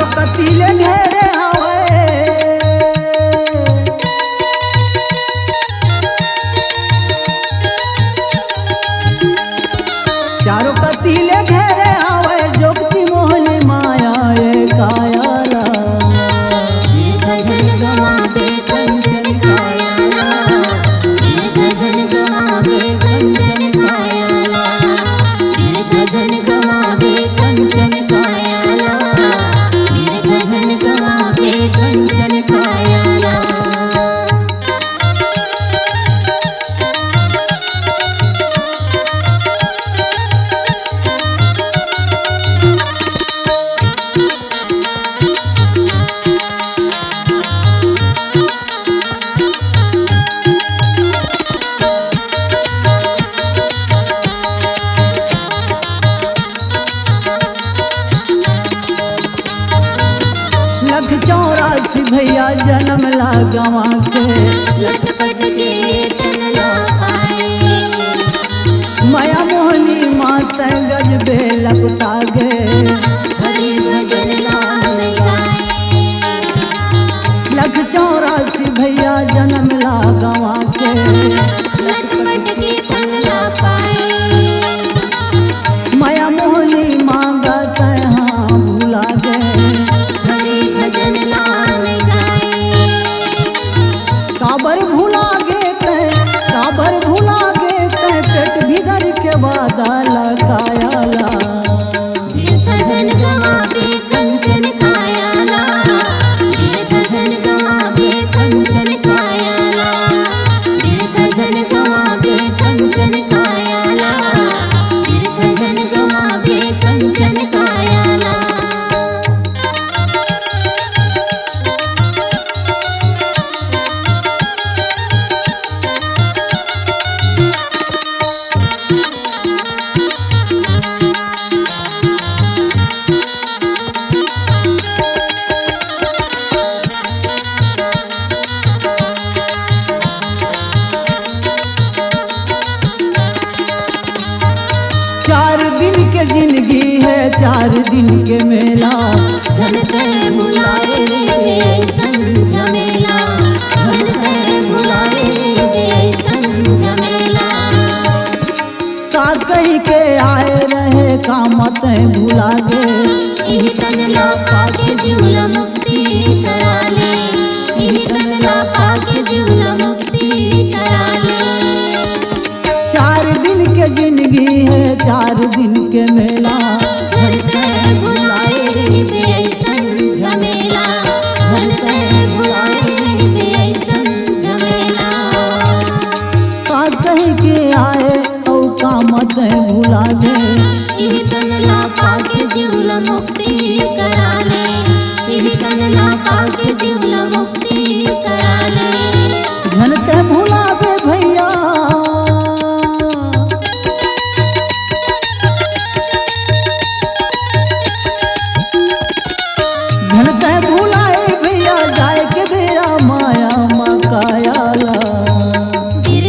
चारों कतीले घेरे हवे, चारों कतीले घेरे हवे, जोगती मोहनी माया ये कायाला। भजन गवावे कंचन कायाला, भजन गवावे कंचन कायाला, भजन गवावे कंचन कायाला, भजन गवावे कंचन कायाला। लख 84 भैया जन्म ला गवा के, लटपट के तन ला पाए, माया मोहनी माता गजबे लपटा गे। हरि भजन लाल गाए, लख 84 भैया जन्म ला गवा के, लटपट के तन ला पाए, माया मोहनी मांगा तहाँ भूला गे। हरि भजन लाल गाए, काबर भूला गे तै, काबर भूला गे तै, पेट भीतर के बादल कायाला। भजन गवावे कंचन कायाला, भजन गवावे कंचन कायाला, भजन गवावे कंचन कायाला, भजन गवावे कंचन कायाला। चार दिन के जिंदगी है, 4 दिन के मेला। झलके बुलाए रे बेसन झमेला, झलके बुलाए रे बेसन झमेला। का कही के आए रहे कामत भुला गे। इही तनला पाके जीवला मुक्ति करा ले, इही तनला पाके जीवला मुक्ति करा ले। 4 दिन के जिंदगी है, 4 दिन के मेला। झलके बुलाए रे बेसन झमेला, झलके बुलाए रे बेसन झमेला। का कही के आए औ कामत भुला गे। इही तनला पाके जीवला मुक्ति करा ले, इही तनला पाके जीवला मुक्ति करा ले। झनते भुला गे भैया, झनते भुलाए भैया, जाए के बेरा माया मकायाला।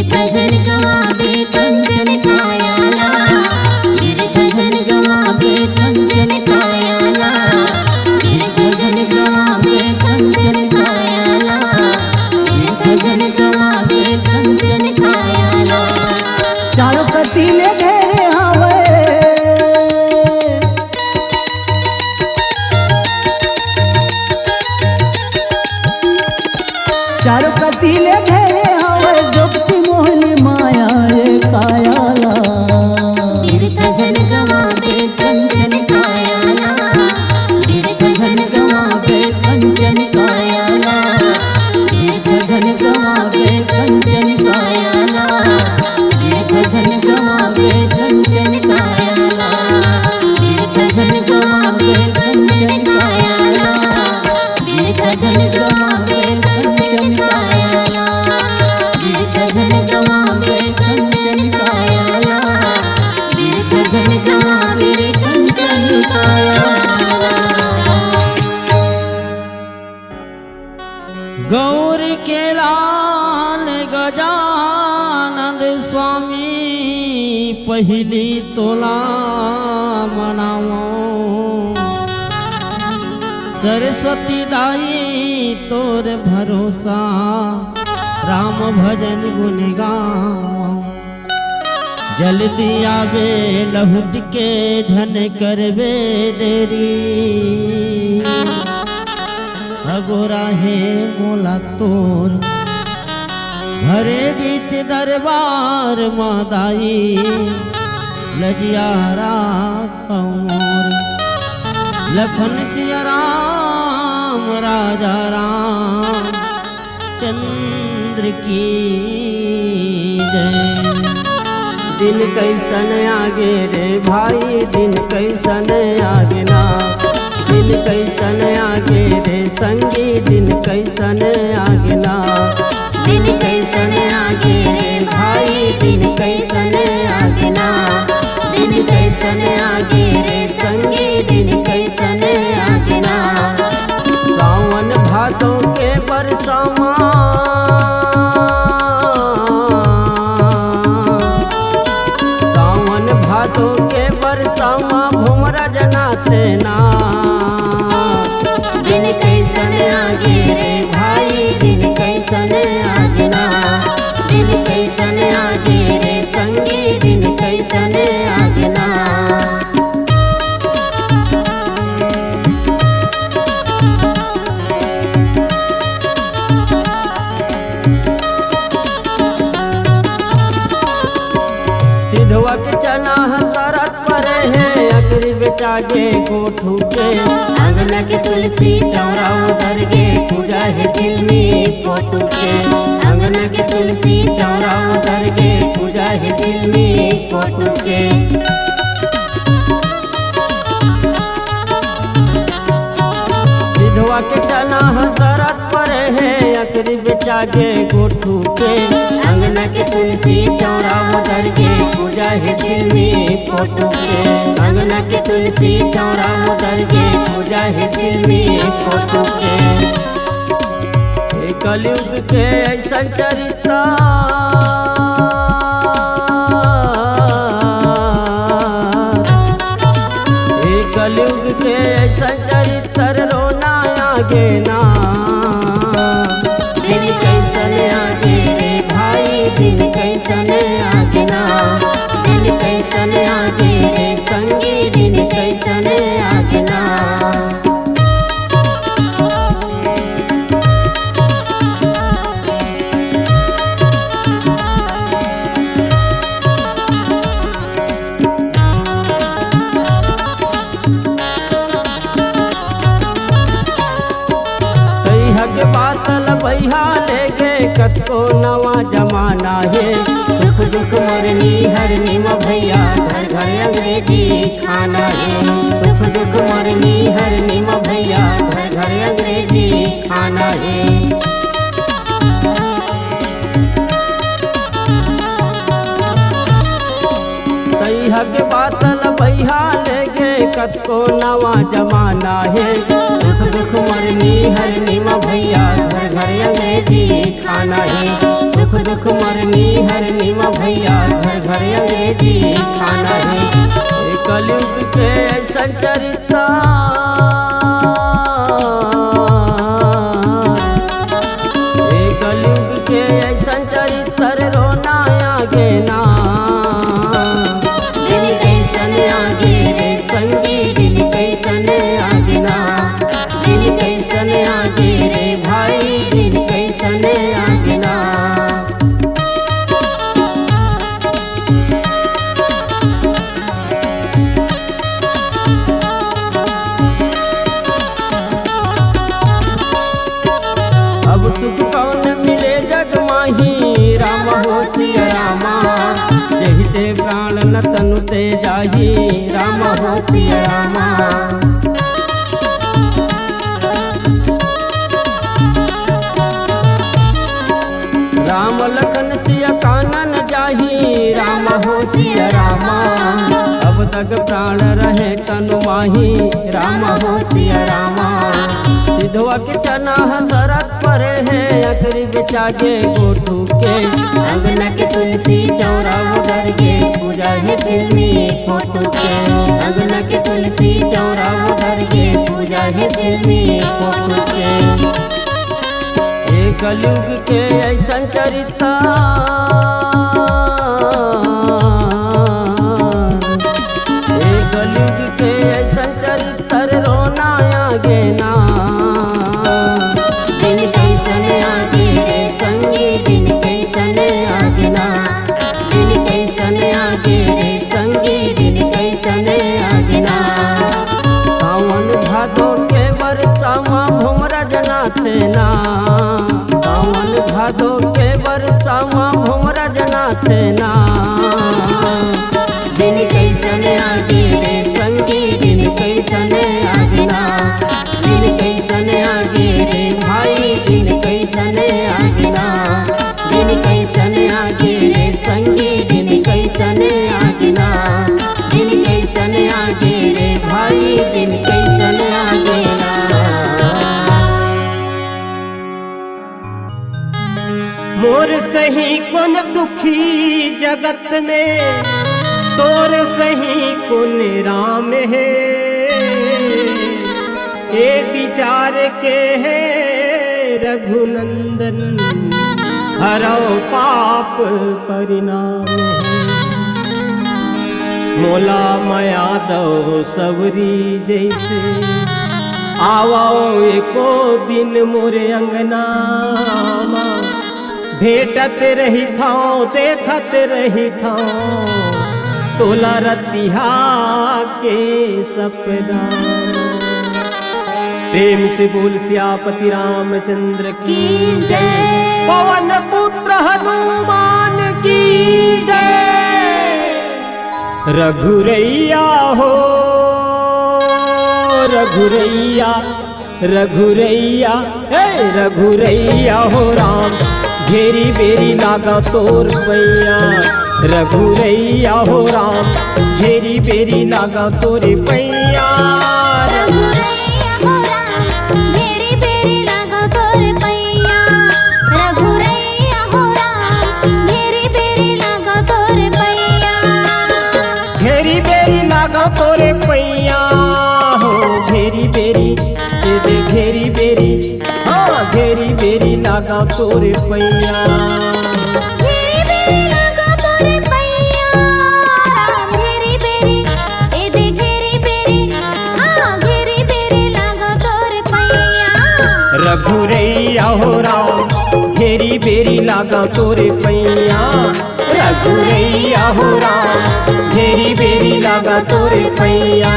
भजन गवावे कंचन कायाला, भजन गवावे कंचन कायाला, भजन गवावे कंचन कायाला, भजन गवावे कंचन कायाला। चारों कतीले घेरे हवे, चारों कतीले घेरे हवे, जोगती मोहनी माया ये कायाला। भजन गवावे कंचन कायाला, भजन गवावे कंचन कायाला, भजन गवावे कंचन कायाला, भजन गवावे कंचन कायाला, भजन गवावे कंचन कायाला, भजन गवावे कंचन कायाला, भजन गवावे कंचन कायाला, भजन गवावे कंचन कायाला। गौर के लाल गजानंद स्वामी पहली तोला मनावो, सरस्वती दाई तोर भरोसा, राम भजन गुण गाओ। जल्दी आवे लहुट के झन करवे देरी, अगोरा है मोला तोर भरे बीच दरबार मादाई, लजिया राखो मोर। लखन सिया राम राजा राम चंद्र की जय। दिन कैसन आगे रे भाई, दिन कैसन आगे ना, दिन कैसन आगे रे संगी, दिन कैसन आगे ना। दिन कैसन आगे रे भाई, दिन कैसन आगे ना, दिन कैसन आगे रे संगी, दिन कैसन आगे ना। सावन भादों के बरसामा, सावन भादों के बरसामा भुमरा जनाते ना। दिन कैसन आगे रे भाई, दिन कैसन आगे ना, दिन कैसन आगे रे संगी, दिन कैसन आगे ना। सिधवा के चना हसरत परे है, अकरी बेटा गे कोठू के। अंगना के तुलसी चौरा उधर गे, पूजा है फिल्मी फोटो के। अंगना के तुलसी चौरा उधर गे, पूजा है फिल्मी फोटो के। सिधवा के चना हसरत परे है, अकरी बेटा गे कोठू के। अंगना के तुलसी चौरा उधर गे, पूजा है फिल्मी फोटो के। अंगना के तुलसी चौरा उधर गे, पूजा है फिल्मी फोटो के। हे कलयुग के ऐसा चरित्र, हे कलयुग के ऐसा चरित्र रोना आगे ना। दिन कैसन आगे रे भाई, दिन कैसन आगे ना, दिन कैसन आगे रे संगी, दिन कैसन आगे ना। के बातल बहिया लेके कतको नवा जमाना है। सुख दुख मोरनी हरनी म भैया, घर घर अंग्रेजी खाना है। सुख दुख मोरनी हरनी म भैया, घर घर अंग्रेजी खाना है। तैहा के बातल बहिया लेके कतको नवा जमाना है। सुख दुख मरनी हरनी म भैया, घर घर अंग्रेजी खाना है। सुख दुख मरनी हरनी म भैया, घर घर अंग्रेजी खाना है। हे कलयुग के ऐसा चरित्र, हे कलयुग के ऐसा चरित्र रोना आगे ना। दिन कैसन आगे रे संगी, दिन कैसन आगे ना, दिन कैसन आगे रे भाई, दिन कैसन आगे ना। अब सुख कौन मिले जग माही, राम हो सिया रामा। जहि ते प्राण न तनु ते जाही, राम हो सिया रामा। राम लखन सिया कानन जाही, राम हो सिया रामा। अब तक प्राण रहे तनु माही, राम हो सिया रामा। सिधवा के चना हसरत परे है, लकड़ी बेचा गे गोठू के। अंगना के तुलसी चौरा उधर गे पूजा है फिल्मी फोटो के। अंगना के तुलसी चौरा उधर गे पूजा है फिल्मी फोटो के। कलयुग के ऐसन चरिता कलयुग के ऐसन चरित्र रोना आगे ना। दिन कैसन आगे रे संगी दिन कैसन आगे ना। दिन कैसन आगे रे संगी दिन कैसन आगे ना। सावन भादो के बरसावा भुमरा जनाथे ना। सावन भादो के बरसावा भुमरा जनाथे ना। दिन कैसन आगे रे संगी दिन कैसन आगे ना। दिन कैसन आगे रे भाई दिन कैसन आगे ना। दिन कैसन आगे रे संगी दिन कैसन आगे ना। दिन कैसन आगे रे भाई दिन कैसन आगे ना। मोर सही कौन दुखी जगत में तोर सही कौन राम है। ए विचार के है रघुनंदन हरो पाप परिणाम है। मोला माया दो सवरी जैसे आवो एको दिन मोरे अंगना। भेटत रही था देखत रही था तोला रतिहा के सपना। प्रेम से बोल सियापति रामचंद्र की जय। पवन पुत्र हनुमान की जय। रघुरैया हो रघुरैया रघुरैया हे रघुरैया हो राम। घेरी बेरी लागा तोर पैया। रघुरैया हो राम घेरी बेरी लागा तोरे पैया। रघुरैया हो राम घेरी बेरी लागा तोरे पैया। रघुरैया हो राम घेरी बेरी लागा तोरे पैया। घेरी बेरी लागा तोरे पैया हो घेरी बेरी दे घेरी बेरी हाँ घेरी बेरी लागा तोरे पैया। रघुरैया हो राम घेरी बेरी लागा तोरे पैया। रघुरैया हो राम घेरी बेरी लागा तोरे पैया।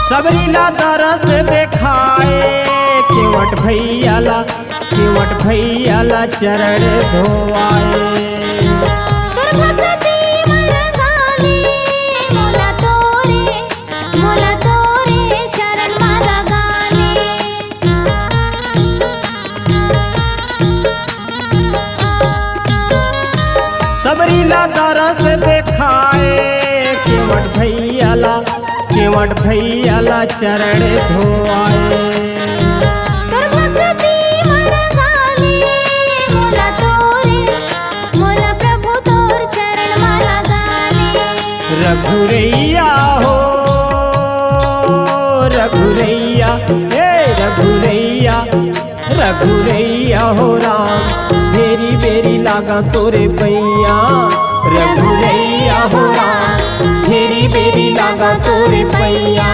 सबरीला तरस देखाए केवट भैयाला चरण धोआए। सबरीला तरस देखाए केवट भैयाला चरण धोआए। रघुरैया हो रघुरैया हे रघुरैया रघुरैया हो राम घेरी बेरी लागा तोरे पैया। रघुरैया हो राम घेरी बेरी लागा तोरे पैया।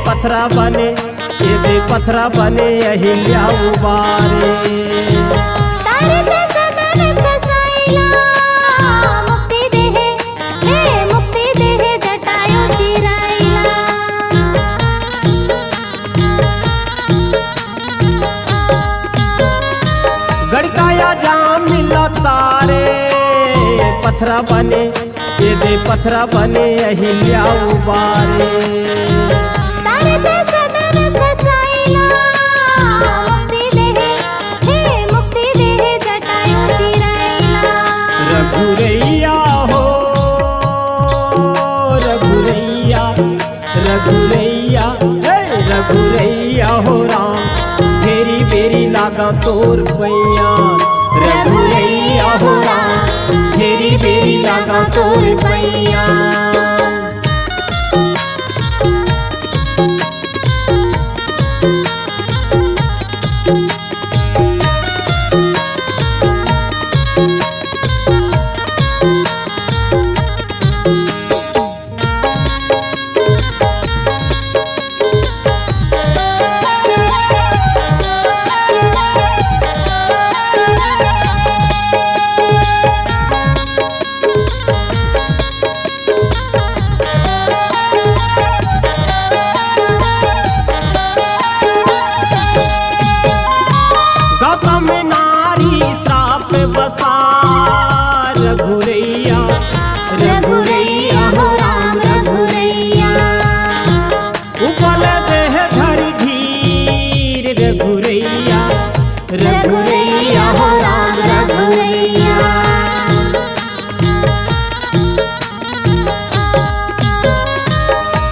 पथरा बने ये दे पथरा बने अहिल्या उबारे। गड़काया जाम मिला तारे पथरा बने ये दे पथरा बने अहिल्या उबारे। रघुरैया हो रघुरैया रघुरैया रघुरैया हो राम फेरी बेरी लागा तोर पैया। रघुरैया हो राम फेरी बेरी लागा तोर पैया। गौतम नारी श्राप बसा रघुरैया रघुरैया हो राम रघुरैया। उपल देह धरि धीर रघुरैया रघुरैया हो राम रघुरैया।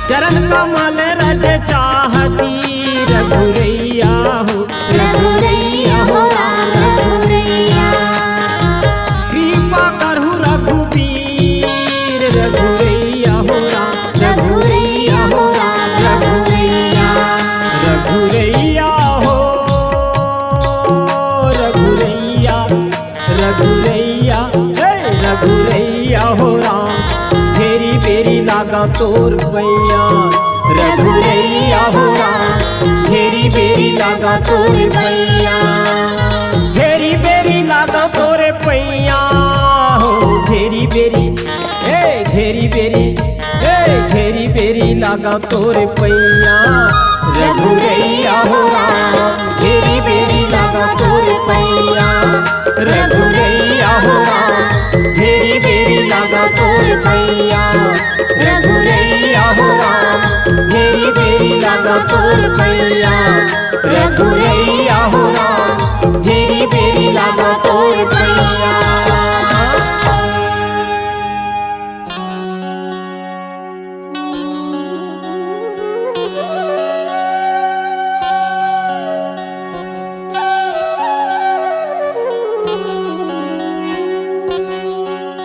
चरण कमल रज चाहती रघुरैया हो रघुरैया हो राम रघुरैया। कृपा करहु रघुबीर रघुरैया हो राम रघुरैया हो राम रघुरैया। रघुरैया हो रघुरैया रघुरैया रघुरैया हो राम फेरी बेरी लागा तोर पैया। रघुरैया हो राम फेरी बेरी लागा तोर पैया। फेरी बेरी लागा तोरे पैया हो फेरी बेरी घेरी बेरी घेरी बेरी लागा तोरे पैया। रघुरैया हो राम घेरी बेरी लागा तोरे पैया। रघुरैया हो राम घेरी बेरी लागा तोरे पैया। रघुरैया हो राम घेरी बेरी लागा तोरे पैया। रघुरैया हो राम घेरी बेरी लागा तोरे पैया।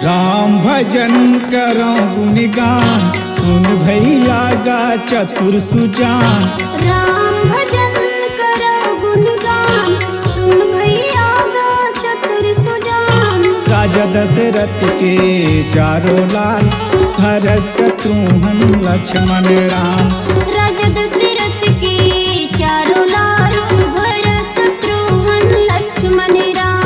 राम भजन करो गुणगान सुन भैया गा चतुर सुजान। राम भजन करो गुणगान सुन भैया गा चतुर सुजान। राजा दशरथ के चारों लाल भरत शत्रुघ्न लक्ष्मण राम। राजा दशरथ के चारों लाल भरत शत्रुघ्न लक्ष्मण राम।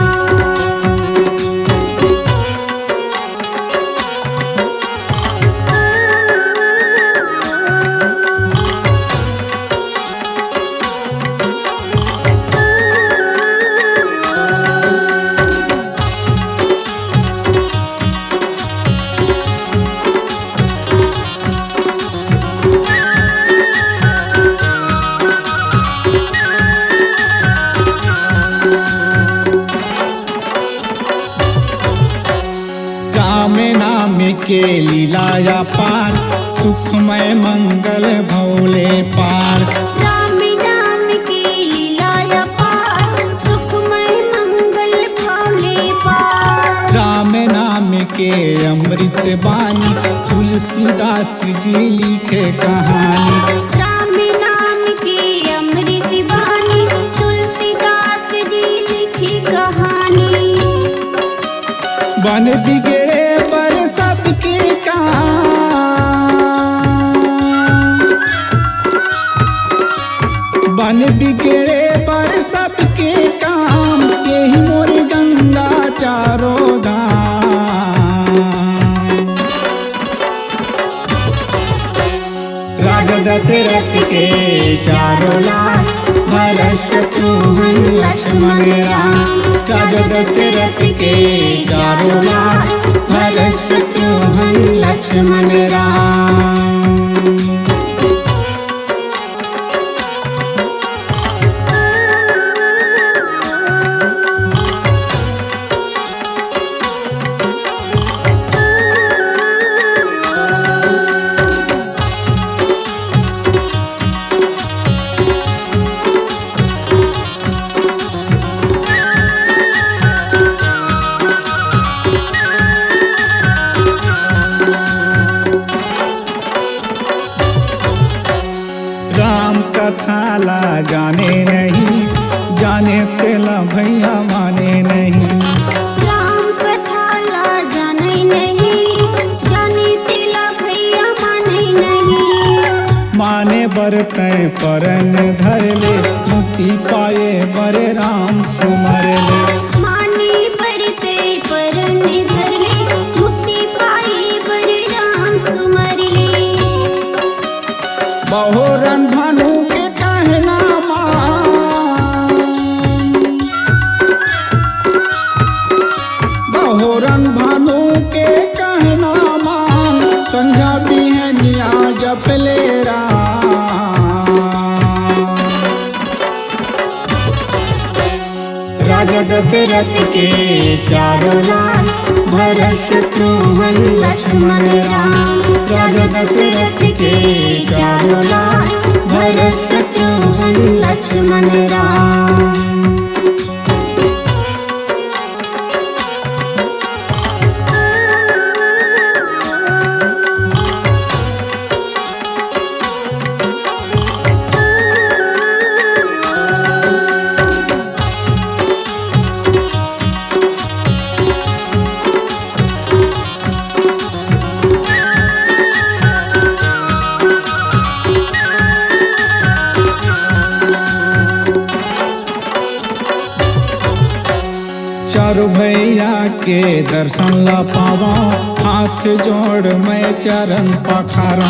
राम नाम के लीलाया पार सुखमय मंगल भोले पार। राम नाम की लीला पार सुखमय मंगल भोले पार। राम नाम के अमृत बानी तुलसीदास जी लिखे कहानी। राम नाम की अमृत बानी तुलसीदास जी लिखी कहानी। बन बिगड़े पर सबके काम बन बिगड़े पर सबके काम, यही मोर गंगा चारों धाम। राजा दशरथ के चारों लाल, भरत शत्रुघ्न लक्ष्मण राम। राजा दशरथ के चारों लाल, भरत शत्रुघ्न लक्ष्मण राम। राम कथा ला जाने नहीं, जाने तेला भैया माने नहीं। राम कथा ला जाने नहीं, जाने तेला भैया माने नहीं। माने बरते परन धर ले, मुक्ति पाए बर राम सुमर ले। माने बरते परन धर ले, मुक्ति पाई बर राम सुमर ले। बहुरन भानु के कहना मान, बहुरन भानु के कहना मान। संझा बिहनिया जप ले राम। राजा दशरथ के चारों लाल, भरत शत्रुघ्न लक्ष्मण राम। राजा दशरथ के चारों लाल, भरत शत्रुघ्न लक्ष्मण राम। चारों भैया के दर्शन ला पावा, हाथ जोड़ मैं चरण पखारा।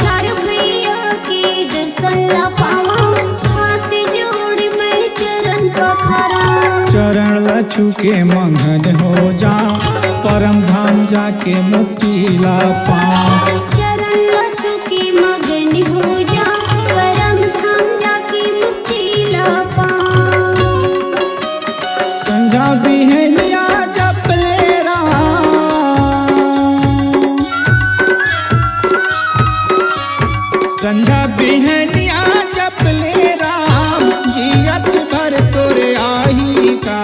चारों भैया के दर्शन ला पावा, हाथ जोड़ मैं चरण पखारा। चरण लछू के मंगन हो जा, परम धाम जाके मुक्ति ला पाऊं। चरण लछू के मगन हो जा, परम धाम जाके मुक्ति ला पाऊं। संझा बिहनिया जप ले राम। संझा बिहनिया जप ले राम, जियत भर तोरे आही का।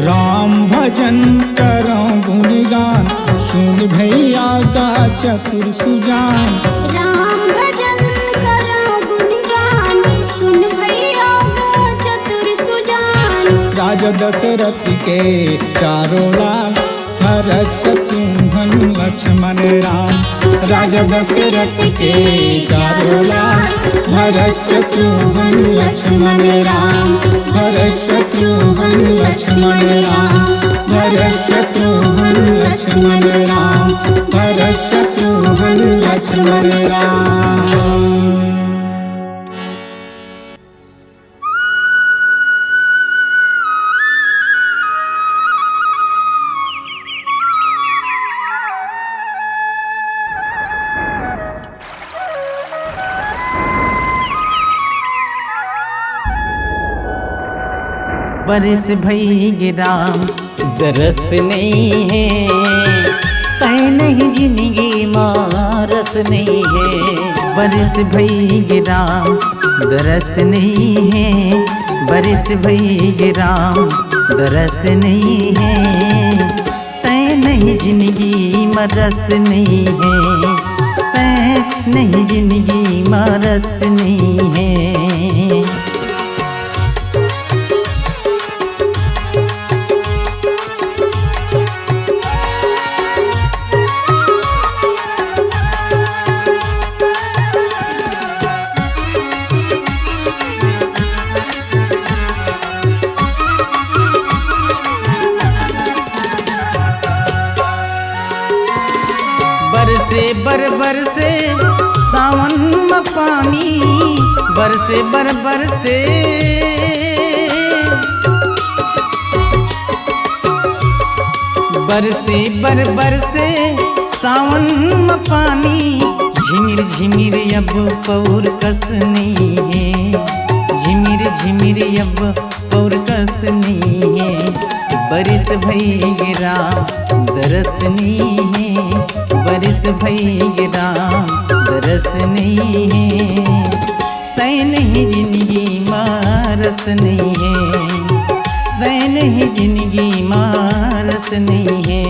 राम भजन करो गुणगान, सुन भैया का चतुर सुजान। राम भजन करो गुणगान, सुन भैया का चतुर सुजान। राजा दशरथ के चारों लाल, भरत शत्रुघ्न लक्ष्मण राम। राजा दशरथ के चारों लाल, भरत शत्रुघ्न लक्ष्मण राम। भरत शत्रुघ्न लक्ष्मण राम। भरत शत्रुघ्न लक्ष्मण राम। भरत शत्रुघ्न लक्ष्मण राम। बरस भई राम दरस नहीं है, तय नहीं जिंदगी मारस नहीं है। बरस भई राम दरस नहीं है, बरस भई राम दरस नहीं है। तय नहीं जिंदगी मरस नहीं है, तय नहीं जिंदगी मरस नहीं है। बरसे बर से सावन में पानी, बरसे बर से बरसे बर से सावन में पानी, झिमिर झिमिर अब पौर कसनी है, झिमिर झिमिर अब पौर कसनी है। बरिस भई राम दरसनी है, बरिस भई राम दरसनी है। तै नहीं जिंदगी मारस नहीं है, तै नहीं जिंदगी मारस नहीं है।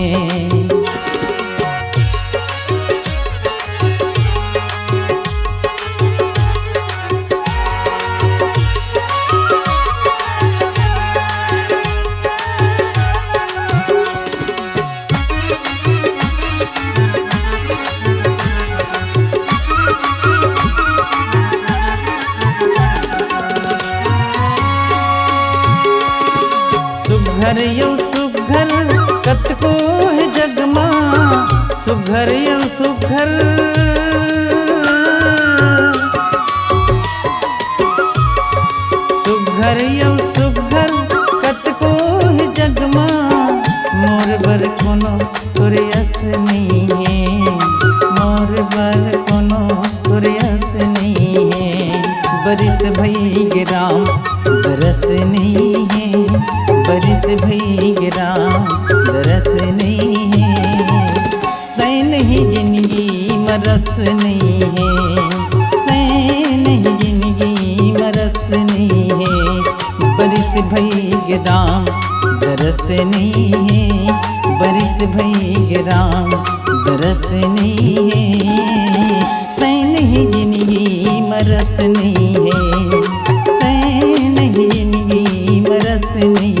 सुघर यौ सुघर कतको है जगमा, सुघर यौ सुघर सुघर यौ सुघर कतको है जगमा। मोर बर कोनो तोरे अस नहीं है, मोर बर कोनो तोरे अस नहीं है। बरिस भई राम दरस नहीं है, बरिस भई राम दरस नहीं है। तै नहीं जिंदगी मरस नहीं है, तै नहीं जिंदगी मरस नहीं है। बरिस भई राम दरस नहीं है, बरिस भई राम दरस नहीं है। तै नहीं जिंदगी मरस नहीं है, तै नहीं जिंदगी मरस नहीं